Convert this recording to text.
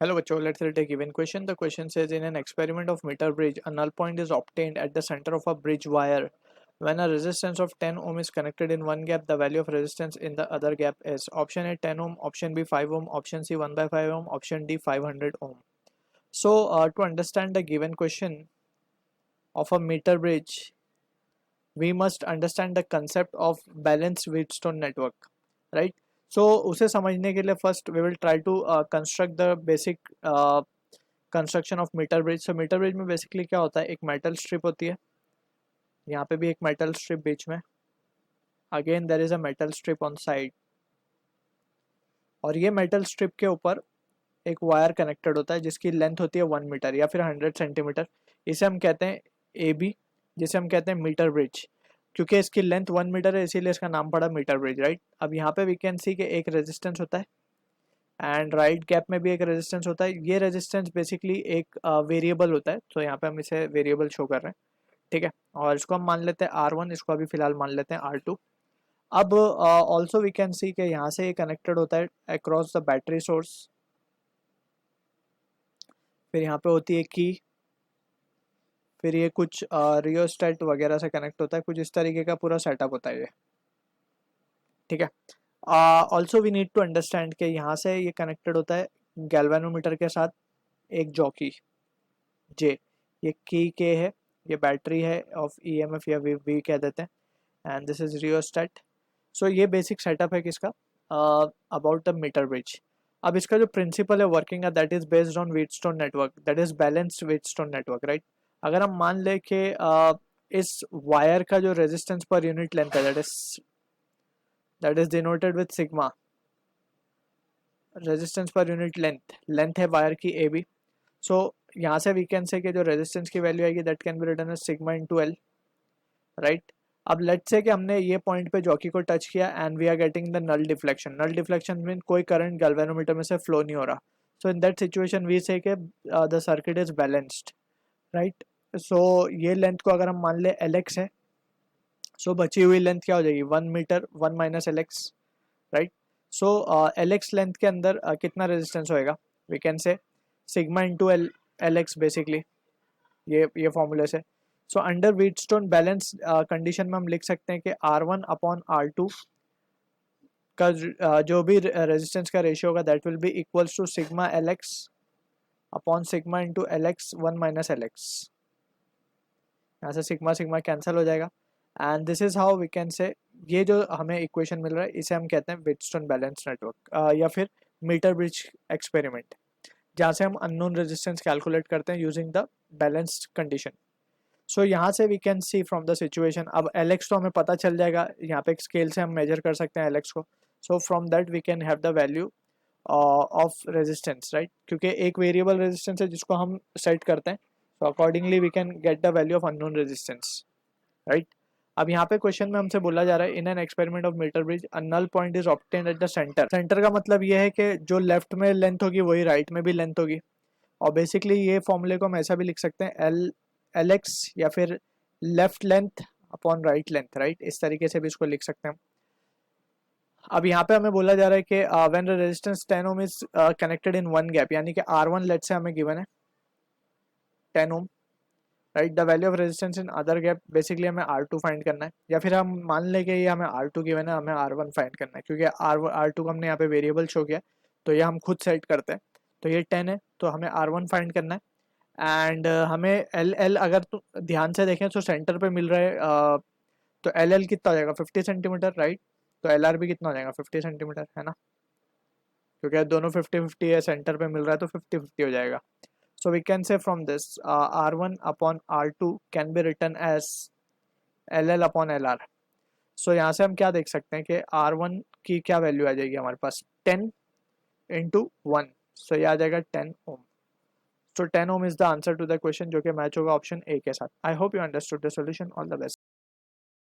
Hello, bachcho. Let's take a given question. The question says, in an experiment of meter bridge, a null point is obtained at the center of a bridge wire. When a resistance of 10 ohm is connected in one gap, the value of resistance in the other gap is option A 10 ohm, option B 5 ohm, option C 1 by 5 ohm, option D 500 ohm. So, to understand the given question of a meter bridge, we must understand the concept of balanced Wheatstone network, right? So, उसे समझने के लिए first we will try to construct the basic construction of metre bridge. So metre bridge में basically क्या होता है, एक metal strip होती है, यहाँ पे भी एक मेटल स्ट्रिप बीच में, again there is a metal strip on side, और ये मेटल स्ट्रिप के ऊपर एक वायर कनेक्टेड होता है जिसकी लेंथ होती है 1 मीटर या फिर 100 सेंटीमीटर। इसे हम कहते हैं ए बी, जिसे हम कहते हैं मीटर ब्रिज। क्योंकि इसकी लेंथ 1 मीटर है इसीलिए इसका नाम पड़ा मीटर ब्रिज, राइट। अब यहाँ पे वी कैन सी कि एक रेजिस्टेंस होता है एंड राइट गैप में भी एक रेजिस्टेंस होता है। ये रेजिस्टेंस बेसिकली एक वेरिएबल होता है, तो यहाँ पे हम इसे वेरिएबल शो कर रहे हैं, ठीक है। और इसको हम मान लेते हैं R1, इसको अभी फिलहाल मान लेते हैं R2। अब ऑल्सो वी कैन सी कि यहाँ से ये कनेक्टेड होता है अक्रॉस द बैटरी सोर्स, फिर यहाँ पे होती है की, फिर ये कुछ रियोस्टेट वगैरह से कनेक्ट होता है, कुछ इस तरीके का पूरा सेटअप होता है ये, ठीक है। Also we need to understand कि यहाँ से ये कनेक्टेड होता है गैल्वेनोमीटर के साथ एक जॉकी जे, ये की के है, ये बैटरी है ऑफ ईएमएफ या वी कह देते हैं, एंड दिस इज रियोस्टेट। सो ये बेसिक सेटअप है किसका, अबाउट द मीटर ब्रिज। अब इसका जो प्रिंसिपल है वर्किंग का, that is based on Wheatstone network, that is balanced Wheatstone network, right. अगर हम मान ले कि इस वायर का जो रेजिस्टेंस पर यूनिट लेंथ है, that is denoted with sigma, resistance per unit length है वायर की ए बी। सो यहाँ से वी कैन से कि जो रेजिस्टेंस की वैल्यू आएगी that can be written as sigma into L, right. अब लेट्स से कि हमने ये पॉइंट पे जॉकी को टच किया and we are getting the null deflection. Null deflection mean कोई करंट गैल्वेनोमीटर में से फ्लो नहीं हो रहा। So in that situation we say कि the circuit is balanced, right. So ये लेंथ को अगर हम मान ले एल एक्स है, सो बची हुई लेंथ क्या हो जाएगी 1 metre 1 minus L X, right. So L X length के अंदर कितना रेजिस्टेंस होएगा, we can say sigma into L X basically, ये फॉर्मूले से। So under Wheatstone balance condition में हम लिख सकते हैं कि R1 अपॉन R2 का जो भी रेजिस्टेंस का रेशियो होगा that will be equals to sigma L X upon sigma into L X 1 minus L X. यहाँ से सिग्मा सिग्मा कैंसिल हो जाएगा and this is how we can say, ये जो हमें इक्वेशन मिल रहा है इसे हम कहते हैं व्हीटस्टोन बैलेंस नेटवर्क या फिर मीटर ब्रिज एक्सपेरिमेंट, जहाँ से हम अननोन रेजिस्टेंस कैलकुलेट करते हैं using the balanced condition. So यहाँ से we can see from the situation, अब एल एक्स तो हमें पता चल जाएगा, यहाँ पे एक स्केल से हम मेजर कर सकते हैं एल एक्स को। So from that we can have the value of resistance, right, क्योंकि एक वेरिएबल रेजिस्टेंस है जिसको हम सेट करते हैं। So accordingly we can get the value of unknown resistance, right. अब यहाँ पे क्वेश्चन में हमसे बोला जा रहा है in an experiment of metre bridge a null point is obtained at the centre. Centre का मतलब ये है कि जो लेफ्ट में लेंथ होगी वही राइट में भी लेंथ होगी, और बेसिकली ये फॉर्मूले को हम ऐसा भी लिख सकते हैं एल एक्स या फिर left length upon right length, right, इस तरीके से भी इसको लिख सकते हैं। अब यहाँ पे हमें बोला जा रहा है कि when resistance 10 ohm is connected in one gap, यानी कि R1 लेट से हमें गिवन है 10 ohm, right. The value of resistance in other gap, basically हमें R2 फाइंड करना है, या फिर हम मान लें कि ये हमें R2 गिवन है, हमें R1 फाइंड करना है, क्योंकि R2 को हमने यहाँ पे वेरिएबल शो किया तो ये हम खुद सेट करते हैं। तो ये 10 है तो हमें R1 फाइंड करना है एंड हमें एल अगर तो ध्यान से देखें तो सेंटर पे मिल रहा है, तो एल कितना हो जाएगा 50 सेंटीमीटर, राइट। तो LR भी कितना हो जाएगा 50 सेंटीमीटर, है ना, क्योंकि दोनों 50-50 है, सेंटर पे मिल रहा है तो 50-50 हो जाएगा। So we can say from this R1 upon R2 can be written as LL upon LR। सो यहाँ से हम क्या देख सकते हैं कि R1 की क्या वैल्यू आ जाएगी हमारे पास 10 इंटू 1, सो ये आ जाएगा 10 ओम। So 10 ohm is the answer to the question, जो कि मैच होगा ऑप्शन ए के साथ। I hope you understood the solution. All the best.